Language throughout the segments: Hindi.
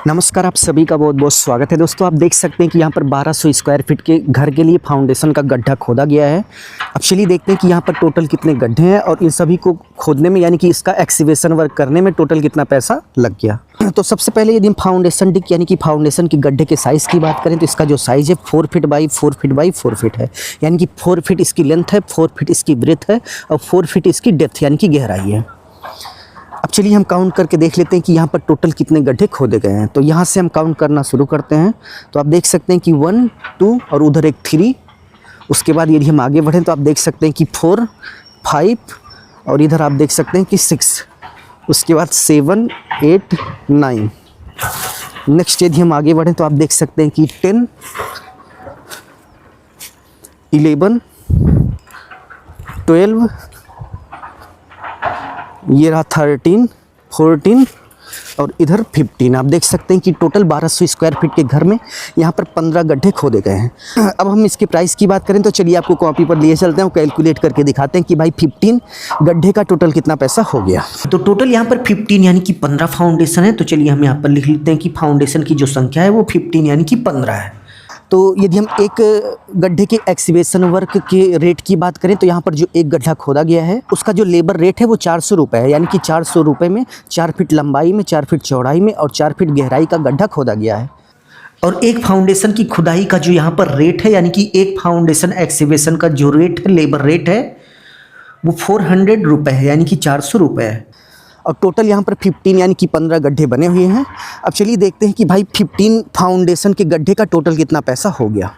नमस्कार, आप सभी का बहुत बहुत स्वागत है। दोस्तों, आप देख सकते हैं कि यहाँ पर 1200 स्क्वायर फीट के घर के लिए फाउंडेशन का गड्ढा खोदा गया है। अब चलिए देखते हैं कि यहाँ पर टोटल कितने गड्ढे हैं और इन सभी को खोदने में यानी कि इसका एक्सीवेशन वर्क करने में टोटल कितना पैसा लग गया। तो सबसे पहले यदि हम फाउंडेशन डिक यानी कि फाउंडेशन के गड्ढे के साइज़ की बात करें तो इसका जो साइज़ है 4 feet by 4 feet by 4 feet है। यानी कि 4 फीट इसकी लेंथ है, 4 फीट इसकी ब्रेथ है और 4 फीट इसकी डेप्थ यानी कि गहराई है। अब चलिए हम काउंट करके देख लेते हैं कि यहाँ पर टोटल कितने गड्ढे खोदे गए हैं। तो यहाँ से हम काउंट करना शुरू करते हैं। तो आप देख सकते हैं कि 1 2 और उधर एक 3। उसके बाद यदि हम आगे बढ़ें तो आप देख सकते हैं कि 4 5 और इधर आप देख सकते हैं कि 6। उसके बाद 7 8 9। नेक्स्ट यदि हम आगे बढ़ें तो आप देख सकते हैं कि 10 11 12, ये रहा 13 14 और इधर 15। आप देख सकते हैं कि टोटल 1200 स्क्वायर फीट के घर में यहाँ पर 15 गड्ढे खोदे गए हैं। अब हम इसके प्राइस की बात करें तो चलिए आपको कॉपी पर लिए चलते हैं, कैलकुलेट करके दिखाते हैं कि भाई 15 गड्ढे का टोटल कितना पैसा हो गया। तो टोटल यहाँ पर 15 यानी कि 15 फाउंडेशन है। तो चलिए हम यहाँ पर लिख लेते हैं कि फाउंडेशन की जो संख्या है वो 15 यानी कि 15 है। तो यदि हम एक गड्ढे के एक्सीवेशन वर्क के रेट की बात करें तो यहाँ पर जो एक गड्ढा खोदा गया है उसका जो लेबर रेट है वो 400 रुपये है। यानी कि 400 रुपये में 4 फीट लंबाई में, 4 फीट चौड़ाई में और 4 फीट गहराई का गड्ढा खोदा गया है। और एक फाउंडेशन की खुदाई का जो यहाँ पर रेट है यानी कि एक फाउंडेशन एक्सीवेशन का जो रेट है, लेबर रेट है, वो 400 रुपये है यानी कि 400 रुपये है। और टोटल यहाँ पर 15 यानी कि 15 गड्ढे बने हुए हैं। अब चलिए देखते हैं कि भाई 15 फाउंडेशन के गड्ढे का टोटल कितना पैसा हो गया।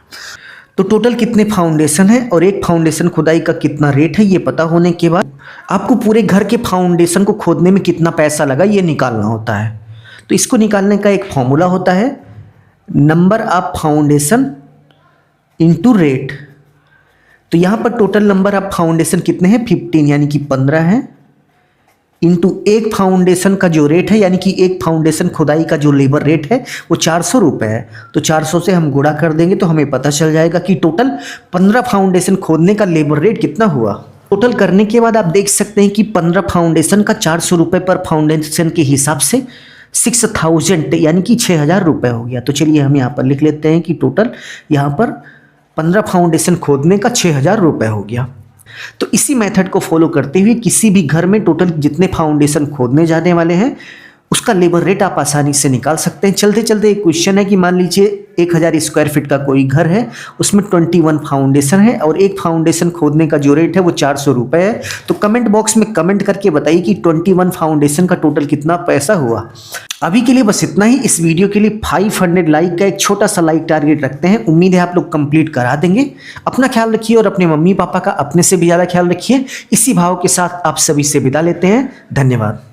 तो टोटल कितने फाउंडेशन है और एक फाउंडेशन खुदाई का कितना रेट है, ये पता होने के बाद आपको पूरे घर के फाउंडेशन को खोदने में कितना पैसा लगा ये निकालना होता है। तो इसको निकालने का एक फॉर्मूला होता है, number of foundation into rate. तो यहाँ पर टोटल नंबर ऑफ फाउंडेशन कितने हैं, 15 यानी कि 15 है, इंटू एक फाउंडेशन का जो रेट है यानी कि एक फाउंडेशन खुदाई का जो लेबर रेट है वो 400 रुपये है। तो 400 से हम गुणा कर देंगे तो हमें पता चल जाएगा कि टोटल 15 फाउंडेशन खोदने का लेबर रेट कितना हुआ। टोटल करने के बाद आप देख सकते हैं कि 15 फाउंडेशन का 400 रुपये पर फाउंडेशन के हिसाब से 6000 यानी कि 6000 रुपये हो गया। तो चलिए हम यहाँ पर लिख लेते हैं कि टोटल यहाँ पर 15 फाउंडेशन खोदने का 6000 रुपये हो गया। तो इसी मेथड को फॉलो करते हुए किसी भी घर में टोटल जितने फाउंडेशन खोदने जाने वाले हैं उसका लेबर रेट आप आसानी से निकाल सकते हैं। चलते चलते एक क्वेश्चन है कि मान लीजिए 1000 स्क्वायर फीट का कोई घर है, उसमें 21 फाउंडेशन है और एक फाउंडेशन खोदने का जो रेट है वो 400 रुपये है। तो कमेंट बॉक्स में कमेंट करके बताइए कि 21 फाउंडेशन का टोटल कितना पैसा हुआ। अभी के लिए बस इतना ही। इस वीडियो के लिए 500 लाइक का एक छोटा सा लाइक टारगेट रखते हैं। उम्मीद है आप लोग कंप्लीट करा देंगे। अपना ख्याल रखिए और अपने मम्मी पापा का अपने से भी ज़्यादा ख्याल रखिए। इसी भाव के साथ आप सभी से विदा लेते हैं। धन्यवाद।